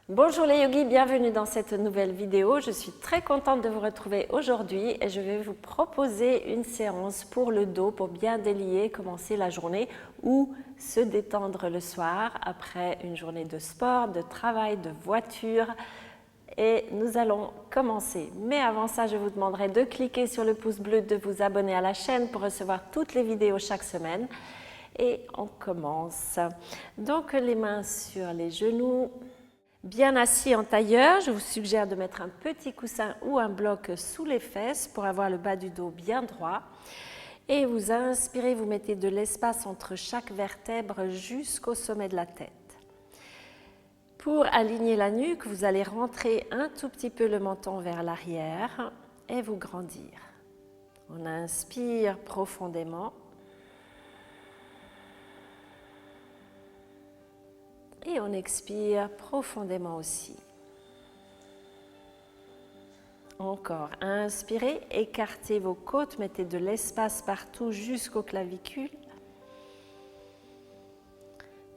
Bonjour les yogis, bienvenue dans cette nouvelle vidéo. Je suis très contente de vous retrouver aujourd'hui et je vais vous proposer une séance pour le dos pour bien délier, commencer la journée ou se détendre le soir après une journée de sport, de travail, de voiture. Et nous allons commencer. Mais avant ça, je vous demanderai de cliquer sur le pouce bleu, de vous abonner à la chaîne pour recevoir toutes les vidéos chaque semaine. Et on commence. Donc les mains sur les genoux. Bien assis en tailleur, je vous suggère de mettre un petit coussin ou un bloc sous les fesses pour avoir le bas du dos bien droit. Et vous inspirez, vous mettez de l'espace entre chaque vertèbre jusqu'au sommet de la tête. Pour aligner la nuque, vous allez rentrer un tout petit peu le menton vers l'arrière et vous grandir. On inspire profondément. Et on expire profondément aussi. Encore, inspirez, écartez vos côtes, mettez de l'espace partout jusqu'aux clavicules.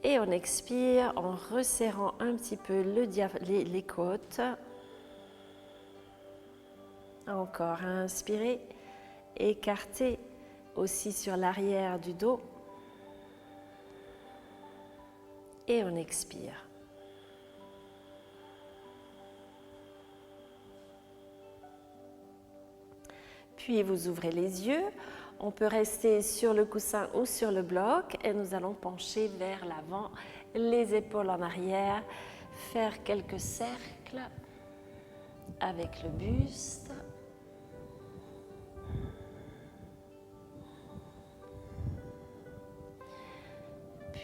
Et on expire en resserrant un petit peu les côtes. Encore, inspirez, écartez aussi sur l'arrière du dos. Et on expire. Puis vous ouvrez les yeux. On peut rester sur le coussin ou sur le bloc et nous allons pencher vers l'avant, les épaules en arrière, faire quelques cercles avec le buste.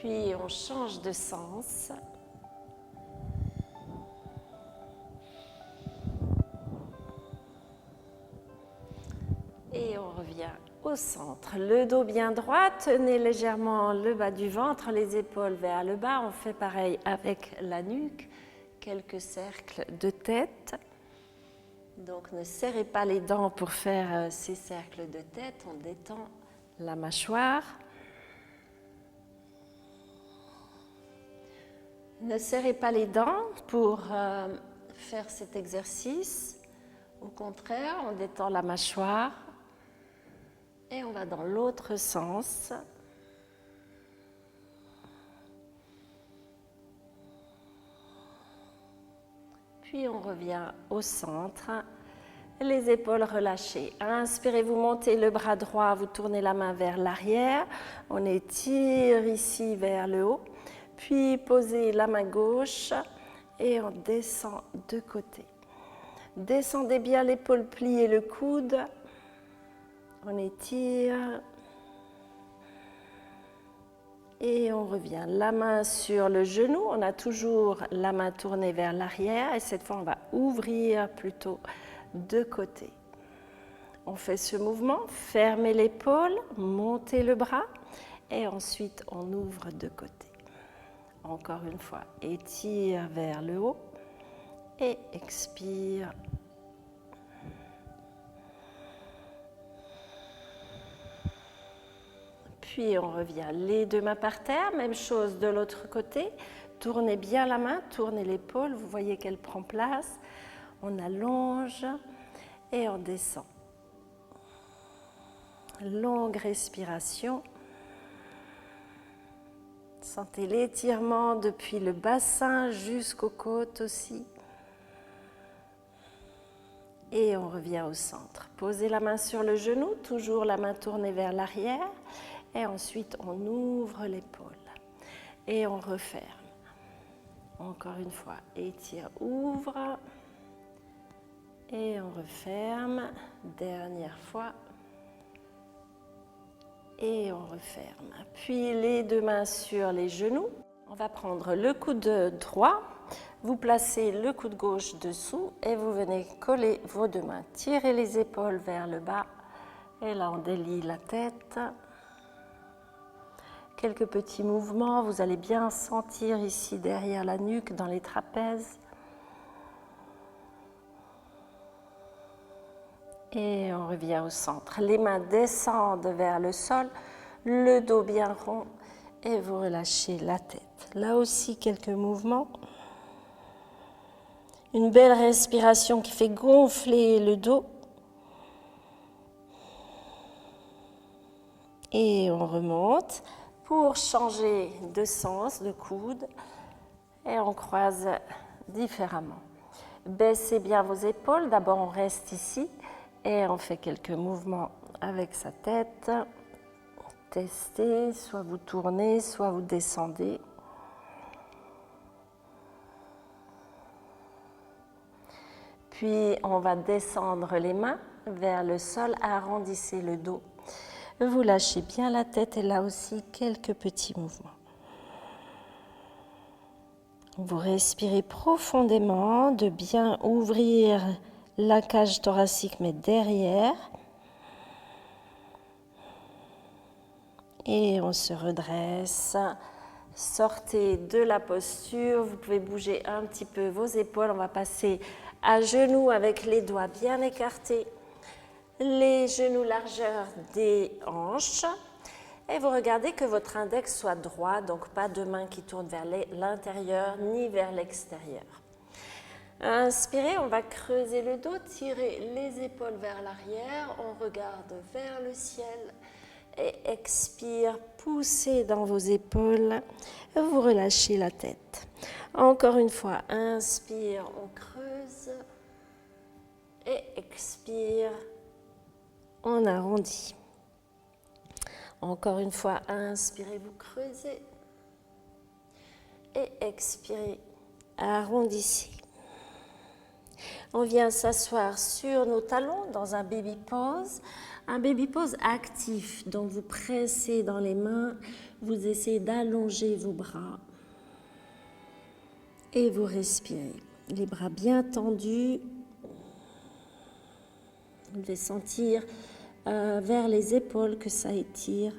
Puis on change de sens. Et on revient au centre. Le dos bien droit, tenez légèrement le bas du ventre, les épaules vers le bas. On fait pareil avec la nuque, quelques cercles de tête. Donc ne serrez pas les dents pour faire ces cercles de tête, on détend la mâchoire. Ne serrez pas les dents pour faire cet exercice. Au contraire, on détend la mâchoire et on va dans l'autre sens. Puis on revient au centre, les épaules relâchées. Inspirez, vous montez le bras droit, vous tournez la main vers l'arrière. On étire ici vers le haut. Puis posez la main gauche et on descend de côté. Descendez bien l'épaule, pliez le coude. On étire. Et on revient. La main sur le genou. On a toujours la main tournée vers l'arrière. Et cette fois, on va ouvrir plutôt de côté. On fait ce mouvement. Fermez l'épaule, montez le bras. Et ensuite, on ouvre de côté. Encore une fois, étire vers le haut et expire. Puis on revient les deux mains par terre, même chose de l'autre côté. Tournez bien la main, tournez l'épaule, vous voyez qu'elle prend place. On allonge et on descend. Longue respiration. Sentez l'étirement depuis le bassin jusqu'aux côtes aussi. Et on revient au centre. Posez la main sur le genou, toujours la main tournée vers l'arrière. Et ensuite, on ouvre l'épaule. Et on referme. Encore une fois, étire, ouvre. Et on referme. Dernière fois. Et on referme. Puis les deux mains sur les genoux. On va prendre le coude droit. Vous placez le coude gauche dessous et vous venez coller vos deux mains. Tirez les épaules vers le bas. Et là, on délie la tête. Quelques petits mouvements. Vous allez bien sentir ici derrière la nuque, dans les trapèzes. Et on revient au centre. Les mains descendent vers le sol, le dos bien rond et vous relâchez la tête. Là aussi, quelques mouvements. Une belle respiration qui fait gonfler le dos. Et on remonte pour changer de sens, de coude. Et on croise différemment. Baissez bien vos épaules. D'abord, on reste ici et on fait quelques mouvements avec sa tête. Testez, soit vous tournez, soit vous descendez. Puis, on va descendre les mains vers le sol, arrondissez le dos. Vous lâchez bien la tête et là aussi, quelques petits mouvements. Vous respirez profondément, de bien ouvrir la cage thoracique, mais derrière. Et on se redresse. Sortez de la posture. Vous pouvez bouger un petit peu vos épaules. On va passer à genoux avec les doigts bien écartés. Les genoux largeur des hanches. Et vous regardez que votre index soit droit, donc pas de main qui tourne vers l'intérieur ni vers l'extérieur. Inspirez, on va creuser le dos, tirer les épaules vers l'arrière, on regarde vers le ciel et expire, poussez dans vos épaules, vous relâchez la tête. Encore une fois, inspire, on creuse et expire, on arrondit. Encore une fois, inspirez, vous creusez et expirez, arrondissez. On vient s'asseoir sur nos talons dans un baby pose actif. Donc vous pressez dans les mains, vous essayez d'allonger vos bras et vous respirez. Les bras bien tendus. Vous devez sentir vers les épaules que ça étire.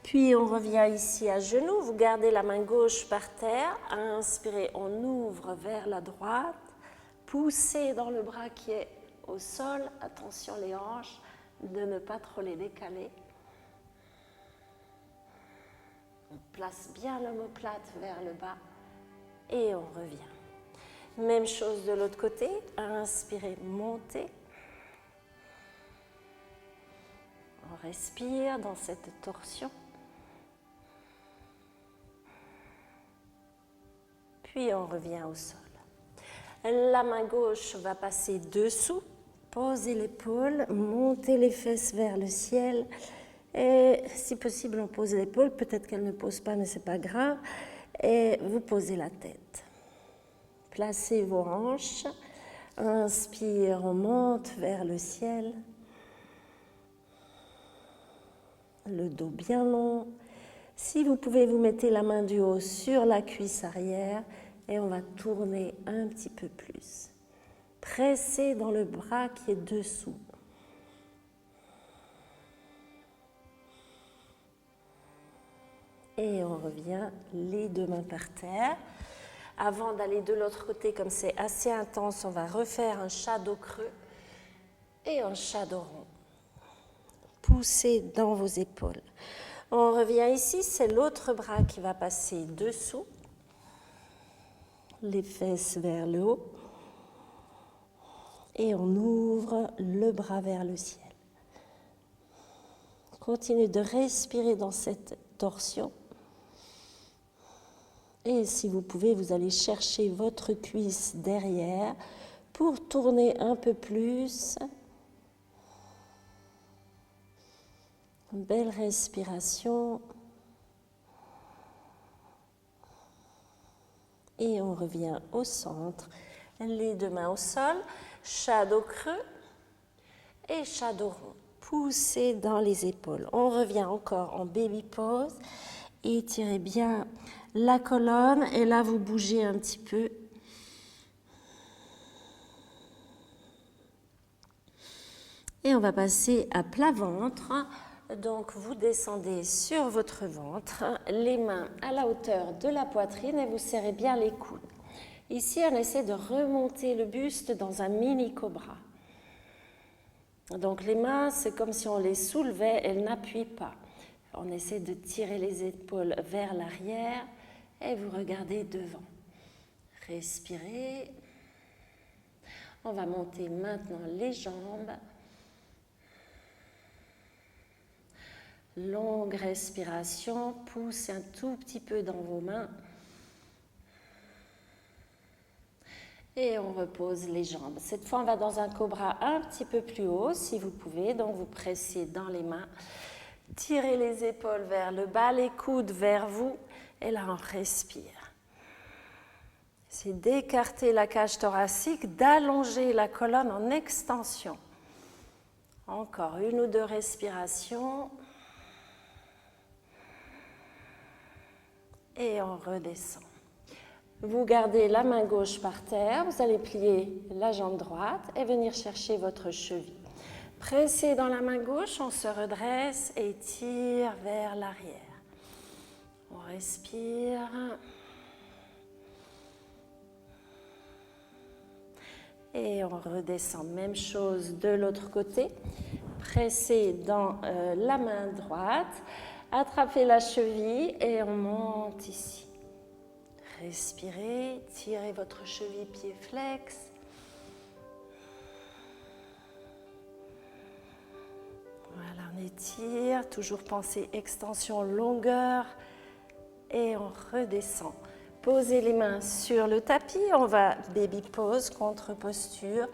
Puis on revient ici à genoux, vous gardez la main gauche par terre, inspirez, on ouvre vers la droite, poussez dans le bras qui est au sol, attention les hanches, de ne pas trop les décaler. On place bien l'omoplate vers le bas et on revient. Même chose de l'autre côté, inspirez, montez. On respire dans cette torsion. Puis on revient au sol. La main gauche va passer dessous, posez l'épaule, montez les fesses vers le ciel. Et si possible, on pose l'épaule. Peut-être qu'elle ne pose pas, mais ce n'est pas grave. Et vous posez la tête. Placez vos hanches. Inspire, on monte vers le ciel. Le dos bien long. Si vous pouvez, vous mettez la main du haut sur la cuisse arrière et on va tourner un petit peu plus. Pressez dans le bras qui est dessous. Et on revient les deux mains par terre. Avant d'aller de l'autre côté, comme c'est assez intense, on va refaire un shadow creux et un shadow rond. Poussez dans vos épaules. On revient ici, c'est l'autre bras qui va passer dessous. Les fesses vers le haut. Et on ouvre le bras vers le ciel. Continuez de respirer dans cette torsion. Et si vous pouvez, vous allez chercher votre cuisse derrière pour tourner un peu plus. Une belle respiration. Et on revient au centre. Les deux mains au sol. Shadow creux et shadow rond. Poussez dans les épaules. On revient encore en baby pose. Étirez bien la colonne. Et là, vous bougez un petit peu. Et on va passer à plat ventre. Donc, vous descendez sur votre ventre, les mains à la hauteur de la poitrine et vous serrez bien les coudes. Ici, on essaie de remonter le buste dans un mini cobra. Donc, les mains, c'est comme si on les soulevait, elles n'appuient pas. On essaie de tirer les épaules vers l'arrière et vous regardez devant. Respirez. On va monter maintenant les jambes. Longue respiration, poussez un tout petit peu dans vos mains. Et on repose les jambes. Cette fois, on va dans un cobra un petit peu plus haut, si vous pouvez. Donc, vous pressez dans les mains. Tirez les épaules vers le bas, les coudes vers vous. Et là, on respire. C'est d'écarter la cage thoracique, d'allonger la colonne en extension. Encore une ou deux respirations. Et on redescend. Vous gardez la main gauche par terre, vous allez plier la jambe droite et venir chercher votre cheville. Pressez dans la main gauche, on se redresse et tire vers l'arrière. On respire. Et on redescend. Même chose de l'autre côté. Pressez dans la main droite, attrapez la cheville et on monte ici. Respirez, tirez votre cheville pied flex. Voilà, on étire, toujours pensez extension, longueur et on redescend. Posez les mains sur le tapis, on va baby pose, contre posture.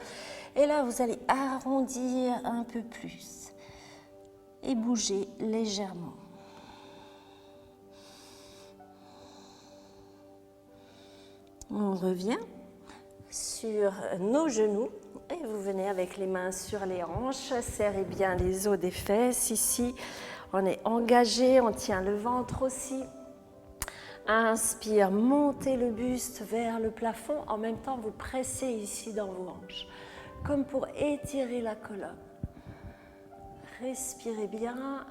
Et là, vous allez arrondir un peu plus et bouger légèrement. On revient sur nos genoux et vous venez avec les mains sur les hanches. Serrez bien les os des fesses. Ici, on est engagé, on tient le ventre aussi. Inspire, montez le buste vers le plafond. En même temps, vous pressez ici dans vos hanches, comme pour étirer la colonne. Respirez bien.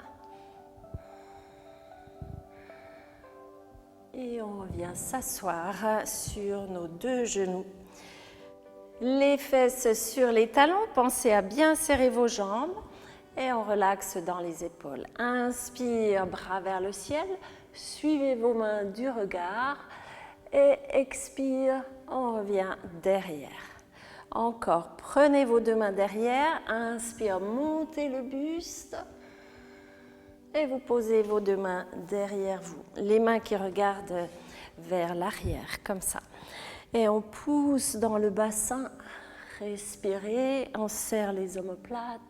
Et on vient s'asseoir sur nos deux genoux. Les fesses sur les talons, pensez à bien serrer vos jambes et on relaxe dans les épaules. Inspire, bras vers le ciel, suivez vos mains du regard et expire, on revient derrière. Encore, prenez vos deux mains derrière, inspire, montez le buste. Et vous posez vos deux mains derrière vous, les mains qui regardent vers l'arrière, comme ça. Et on pousse dans le bassin, respirez, on serre les omoplates.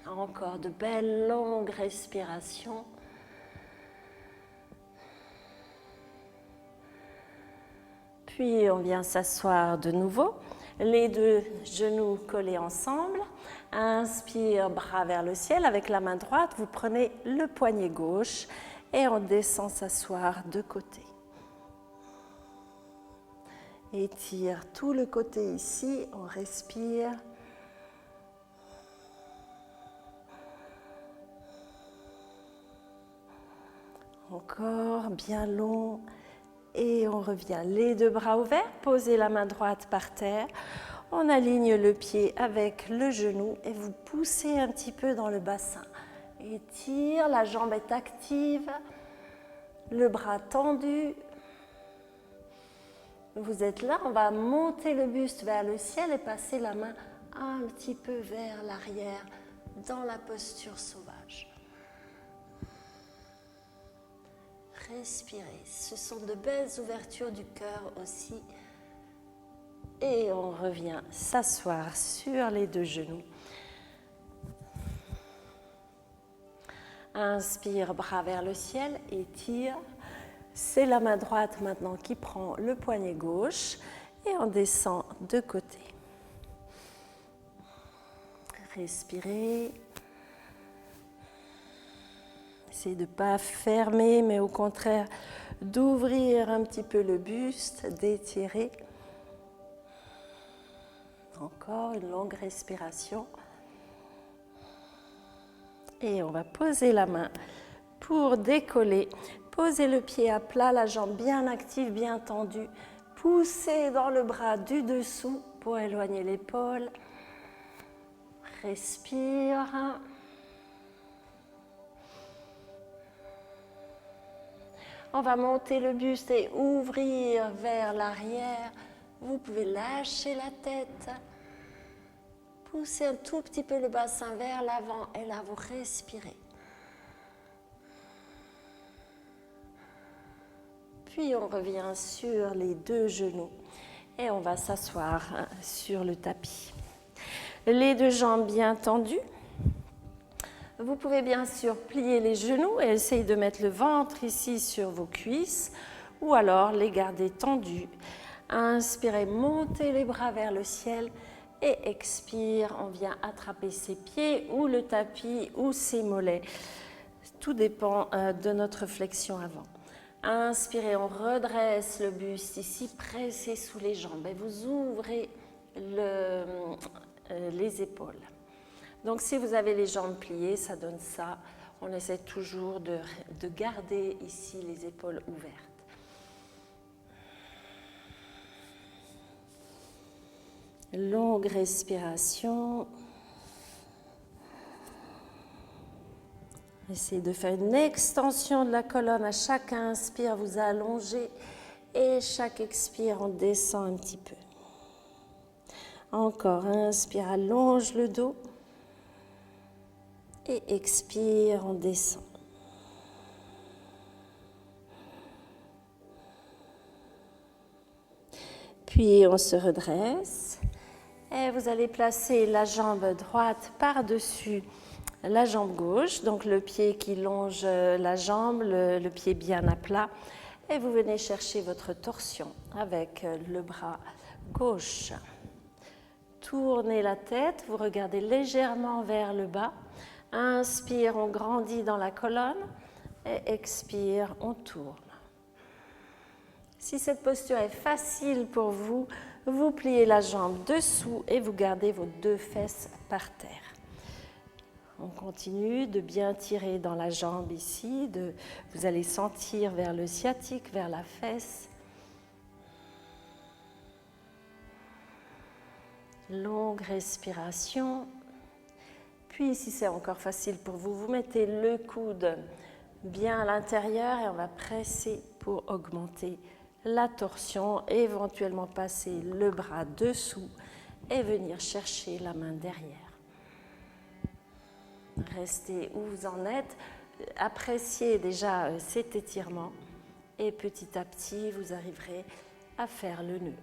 Encore de belles longues respirations. Puis on vient s'asseoir de nouveau, les deux genoux collés ensemble. Inspire, bras vers le ciel. Avec la main droite, vous prenez le poignet gauche et on descend s'asseoir de côté. Étire tout le côté ici, on respire. Encore, bien long. Et on revient, les deux bras ouverts, posez la main droite par terre. On aligne le pied avec le genou et vous poussez un petit peu dans le bassin. Étire, la jambe est active, le bras tendu. Vous êtes là, on va monter le buste vers le ciel et passer la main un petit peu vers l'arrière dans la posture sauvage. Respirez, ce sont de belles ouvertures du cœur aussi. Et on revient s'asseoir sur les deux genoux. Inspire, bras vers le ciel, étire. C'est la main droite maintenant qui prend le poignet gauche et on descend de côté. Respirez. Essayez de ne pas fermer, mais au contraire d'ouvrir un petit peu le buste, d'étirer. Encore une longue respiration. Et on va poser la main pour décoller. Posez le pied à plat, la jambe bien active, bien tendue. Poussez dans le bras du dessous pour éloigner l'épaule. Respire. On va monter le buste et ouvrir vers l'arrière. Vous pouvez lâcher la tête. Poussez un tout petit peu le bassin vers l'avant et là, vous respirez. Puis on revient sur les deux genoux et on va s'asseoir sur le tapis. Les deux jambes bien tendues. Vous pouvez bien sûr plier les genoux et essayer de mettre le ventre ici sur vos cuisses ou alors les garder tendus. Inspirez, montez les bras vers le ciel et expire, on vient attraper ses pieds ou le tapis ou ses mollets. Tout dépend de notre flexion avant. Inspirez, on redresse le buste ici, pressez sous les jambes et vous ouvrez les épaules. Donc si vous avez les jambes pliées, ça donne ça. On essaie toujours de garder ici les épaules ouvertes. Longue respiration. Essayez de faire une extension de la colonne. À chaque inspire, vous allongez et chaque expire, on descend un petit peu. Encore, inspire, allonge le dos et expire, on descend. Puis on se redresse et vous allez placer la jambe droite par-dessus la jambe gauche, donc le pied qui longe la jambe, le pied bien à plat. Et vous venez chercher votre torsion avec le bras gauche. Tournez la tête, vous regardez légèrement vers le bas. Inspire, on grandit dans la colonne. Et expire, on tourne. Si cette posture est facile pour vous, vous pliez la jambe dessous et vous gardez vos deux fesses par terre. On continue de bien tirer dans la jambe ici. Vous allez sentir vers le sciatique, vers la fesse. Longue respiration. Puis, si c'est encore facile pour vous, vous mettez le coude bien à l'intérieur et on va presser pour augmenter la torsion, éventuellement passer le bras dessous et venir chercher la main derrière. Restez où vous en êtes, appréciez déjà cet étirement et petit à petit vous arriverez à faire le nœud.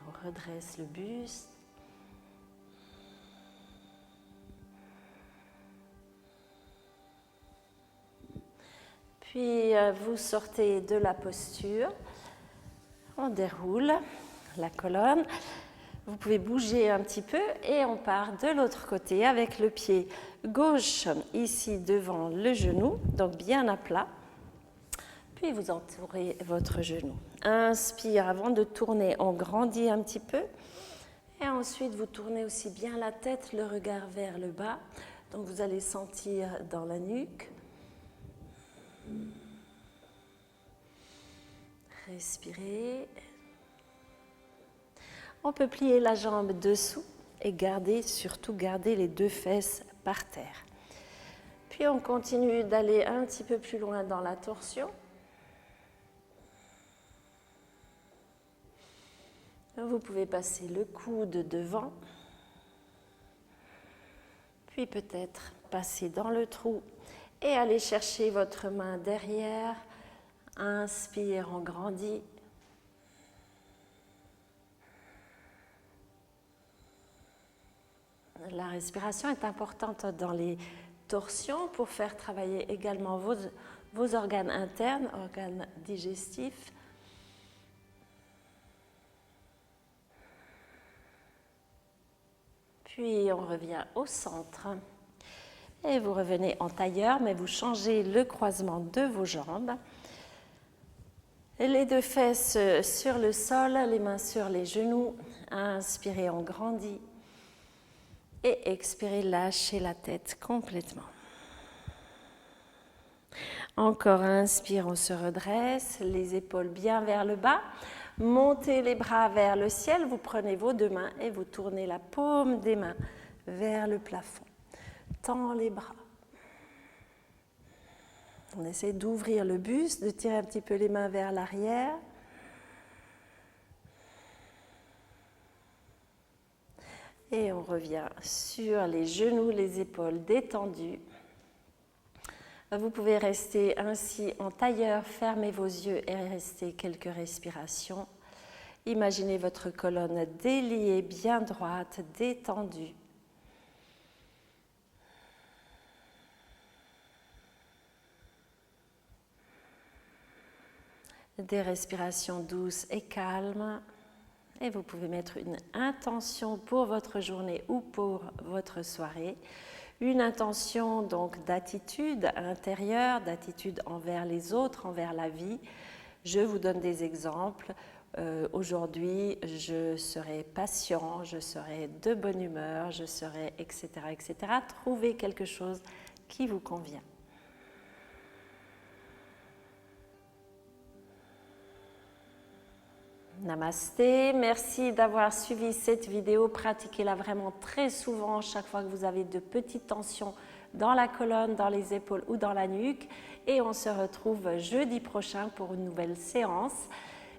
On redresse le buste. Puis vous sortez de la posture, on déroule la colonne. Vous pouvez bouger un petit peu et on part de l'autre côté avec le pied gauche ici devant le genou, donc bien à plat. Puis vous entourez votre genou. Inspire, avant de tourner, on grandit un petit peu. Et ensuite, vous tournez aussi bien la tête, le regard vers le bas. Donc vous allez sentir dans la nuque. Respirez. On peut plier la jambe dessous et surtout garder les deux fesses par terre. Puis on continue d'aller un petit peu plus loin dans la torsion. Vous pouvez passer le coude devant, puis peut-être passer dans le trou et aller chercher votre main derrière. Inspire, on grandit. La respiration est importante dans les torsions pour faire travailler également vos organes internes, organes digestifs. Puis on revient au centre et vous revenez en tailleur, mais vous changez le croisement de vos jambes. Et les deux fesses sur le sol, les mains sur les genoux. Inspirez, on grandit. Et expirez, lâchez la tête complètement. Encore inspire, on se redresse, les épaules bien vers le bas. Montez les bras vers le ciel, vous prenez vos deux mains et vous tournez la paume des mains vers le plafond. Tends les bras. On essaie d'ouvrir le buste, de tirer un petit peu les mains vers l'arrière. Et on revient sur les genoux, les épaules détendues. Vous pouvez rester ainsi en tailleur, fermez vos yeux et restez quelques respirations. Imaginez votre colonne déliée, bien droite, détendue. Des respirations douces et calmes. Et vous pouvez mettre une intention pour votre journée ou pour votre soirée. Une intention donc d'attitude intérieure, d'attitude envers les autres, envers la vie. Je vous donne des exemples. Aujourd'hui, je serai patient, je serai de bonne humeur, je serai etc. etc. Trouvez quelque chose qui vous convient. Namasté, merci d'avoir suivi cette vidéo, pratiquez-la vraiment très souvent chaque fois que vous avez de petites tensions dans la colonne, dans les épaules ou dans la nuque et on se retrouve jeudi prochain pour une nouvelle séance.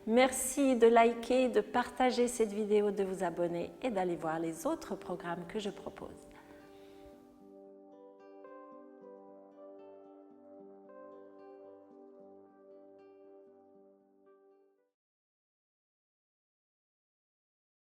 Merci de liker, de partager cette vidéo, de vous abonner et d'aller voir les autres programmes que je propose.